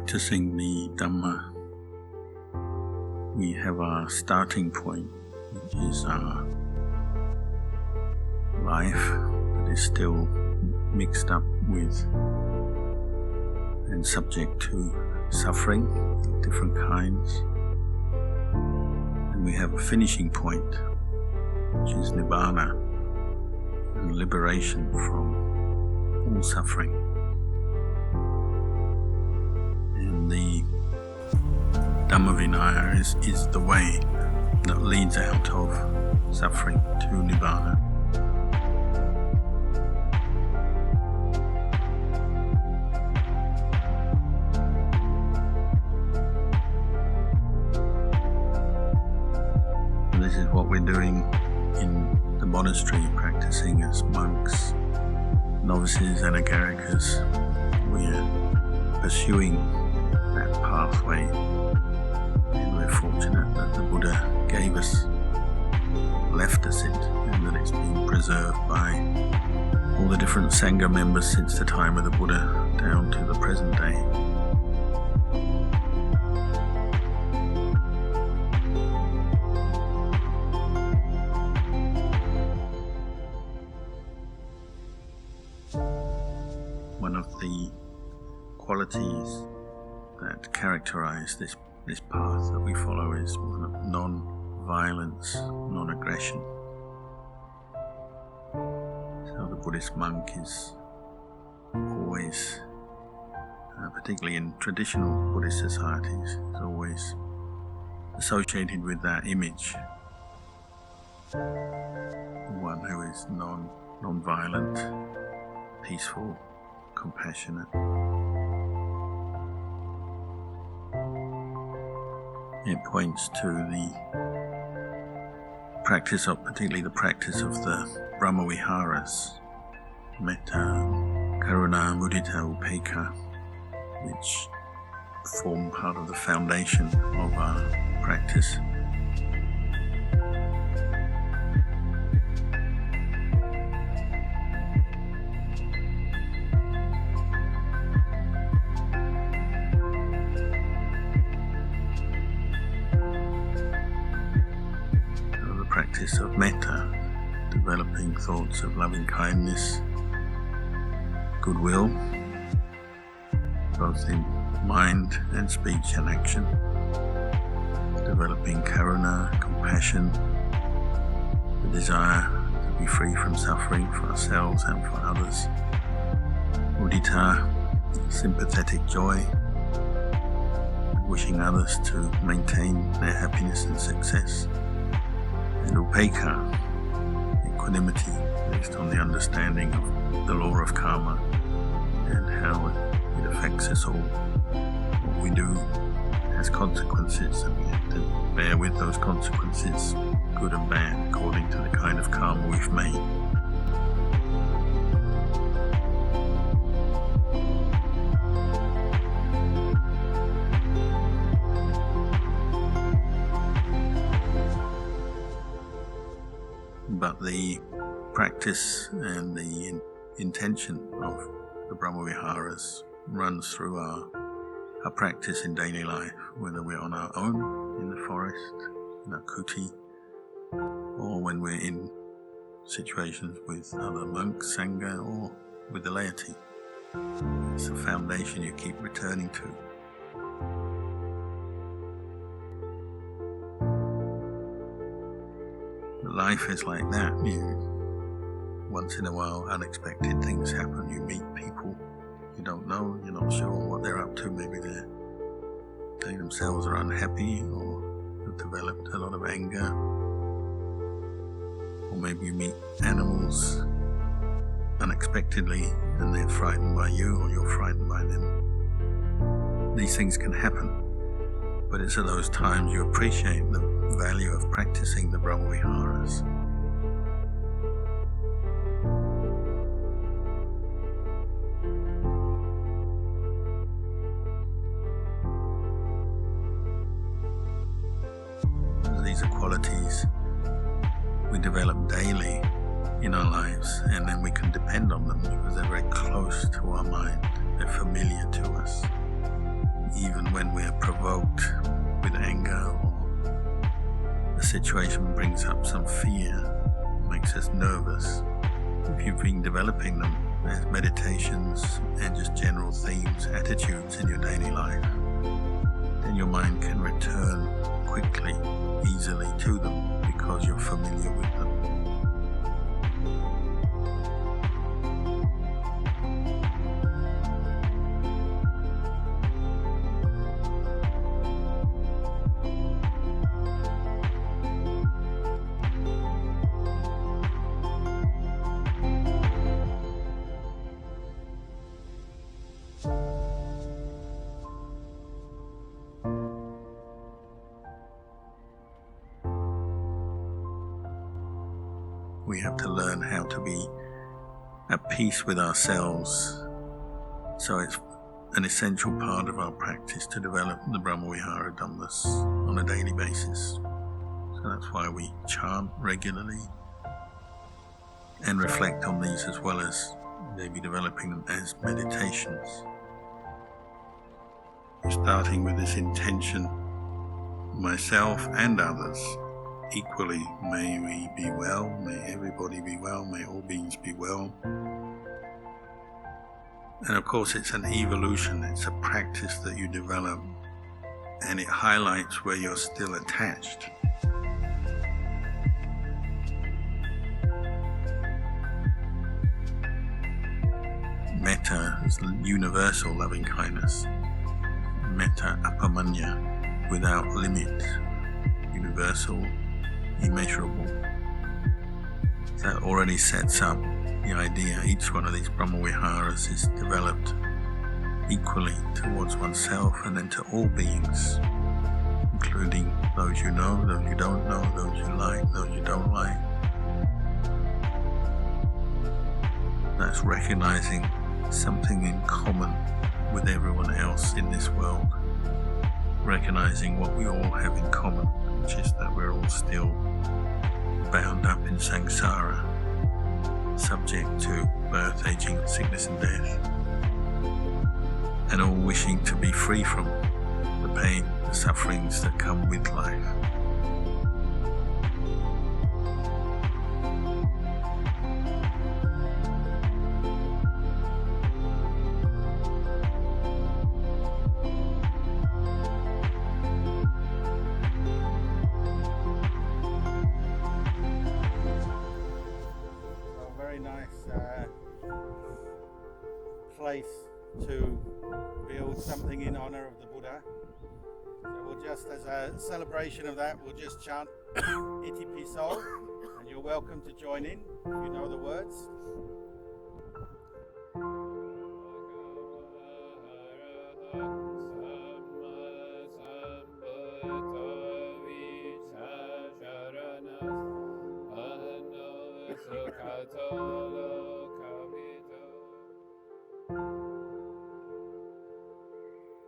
practicing the Dhamma, we have our starting point, which is our life that is still mixed up with and subject to suffering of different kinds. And we have a finishing point, which is Nibbana and liberation from all suffering. And the Brahmaviharas is the way that leads out of suffering to Nibbana. And this is what we're doing in the monastery, practicing as monks, novices and agarikas. We're pursuing that pathway, and we're fortunate that the Buddha gave us, left us it, and that it's been preserved by all the different Sangha members since the time of the Buddha down to the present day. One of the qualities that characterize this path that we follow is one of non-violence, non-aggression. So the Buddhist monk is always, particularly in traditional Buddhist societies, is always associated with that image. One who is non-violent, peaceful, compassionate. It points to the practice of, particularly the practice of the brahmaviharas, metta, karuna, mudita, upekkha, which form part of the foundation of our practice. Practice of metta, developing thoughts of loving kindness, goodwill, both in mind and speech and action, developing karuna, compassion, the desire to be free from suffering for ourselves and for others, mudita, sympathetic joy, wishing others to maintain their happiness and success, and upekkha, equanimity, based on the understanding of the law of karma and how it affects us all. What we do has consequences, and we have to bear with those consequences, good and bad, according to the kind of karma we've made. But the practice and the intention of the Brahmaviharas runs through our practice in daily life, whether we're on our own in the forest, in our kuti, or when we're in situations with other monks, sangha, or with the laity. It's a foundation you keep returning to. Life is like that. Once in a while, unexpected things happen. You meet people you don't know, you're not sure what they're up to. Maybe they themselves are unhappy or have developed a lot of anger. Or maybe you meet animals unexpectedly and they're frightened by you, or you're frightened by them. These things can happen. But it's at those times you appreciate the value of practicing the Brahmaviharas. These are qualities we develop daily in our lives, and then we can depend on them because they're very close to our mind, they're familiar to us. even when we are provoked with anger or a situation brings up some fear, makes us nervous. If you've been developing them as meditations and just general themes, attitudes in your daily life, then your mind can return quickly, easily to them because you're familiar with them. We have to learn how to be at peace with ourselves. So it's an essential part of our practice to develop the brahmavihara dhammas on a daily basis. So that's why we chant regularly and reflect on these, as well as maybe developing them as meditations. Starting with this intention, myself and others equally, may we be well, may everybody be well, may all beings be well. And of course it's an evolution, it's a practice that you develop, and it highlights where you're still attached. Metta is universal loving kindness. Metta apamanya, without limit, universal, immeasurable. That already sets up the idea each one of these brahmaviharas is developed equally towards oneself and then to all beings, including those you know, those you don't know, those you like, those you don't like. That's recognizing something in common with everyone else in this world, recognizing what we all have in common, which is that we're all still bound up in samsara, subject to birth, aging, sickness and death, and all wishing to be free from the pain, the sufferings that come with life. Place to build something in honor of the Buddha. So we'll just, as a celebration of that, we'll just chant Iti Piso, and you're welcome to join in if you know the words.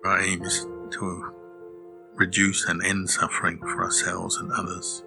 Our aim is to reduce and end suffering for ourselves and others.